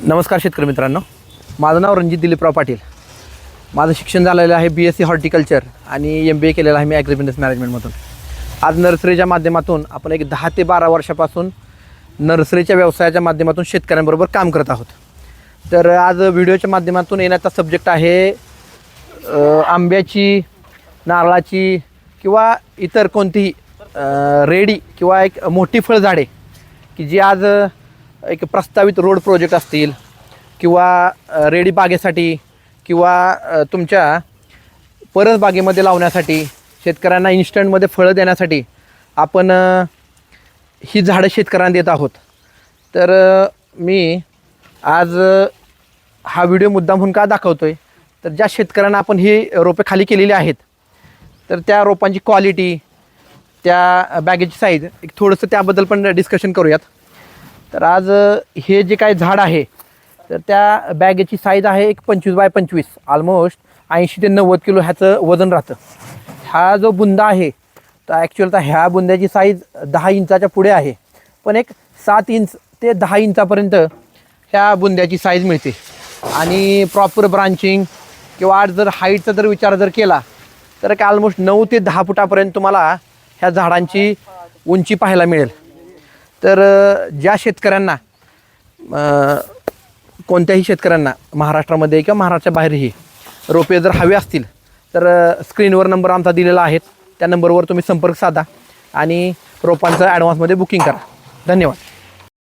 नमस्कार शेतकरी मित्रांनो, माझं नाव रणजित दिलीपराव पाटील. माझं शिक्षण झालेलं आहे BSc हॉर्टिकल्चर आणि MBA केलेलं आहे मी ॲग्री बिझनेस मॅनेजमेंटमधून. आज नर्सरीच्या माध्यमातून आपण एक 10 ते 12 वर्षापासून नर्सरीच्या व्यवसायाच्या माध्यमातून शेतकऱ्यांबरोबर काम करत आहोत. तर आज व्हिडिओच्या माध्यमातून येण्याचा सब्जेक्ट आहे आंब्याची, नारळाची किंवा इतर कोणतीही रेडी किंवा एक मोठी फळझाडे की जी आज एक प्रस्तावित रोड प्रोजेक्ट असतील किंवा रेडी बागेसाठी किंवा तुमच्या परसबागेमध्ये लावण्यासाठी, शेतकऱ्यांना इन्स्टंटमध्ये फळं देण्यासाठी आपण ही झाडं शेतकऱ्यांना देत आहोत. तर मी आज हा व्हिडिओ मुद्दामहून का दाखवतो आहे, तर ज्या शेतकऱ्यांना आपण ही रोपे खाली केलेली आहेत तर त्या रोपांची क्वालिटी, त्या बॅगेची साईज, एक थोडंसं त्याबद्दल पण डिस्कशन करूयात. तर आज हे जे काही झाड आहे तर त्या बॅगेची साईज आहे एक 25 बाय 25, ऑलमोस्ट 80 ते 90 किलो ह्याचं वजन राहतं. हा जो बुंदा आहे तर ॲक्च्युअल तर ह्या बुंद्याची साईज 10 इंचाच्या पुढे आहे, पण एक 7 इंच ते 10 इंचापर्यंत ह्या बुंद्याची साईज मिळते. आणि प्रॉपर ब्रांचिंग किंवा आज जर हाईटचा जर विचार जर केला तर एक ऑलमोस्ट 9 ते 10 फुटापर्यंत तुम्हाला ह्या झाडांची उंची पाहायला मिळेल. तर ज्या शेतकऱ्यांना कोणत्याही शेतकऱ्यांना महाराष्ट्रामध्ये किंवा महाराष्ट्राच्या बाहेरही रोपे जर हवे असतील तर स्क्रीनवर नंबर आमचा दिलेला आहे, त्या नंबरवर तुम्ही संपर्क साधा आणि रोपांचं ॲडव्हान्समध्ये बुकिंग करा. धन्यवाद.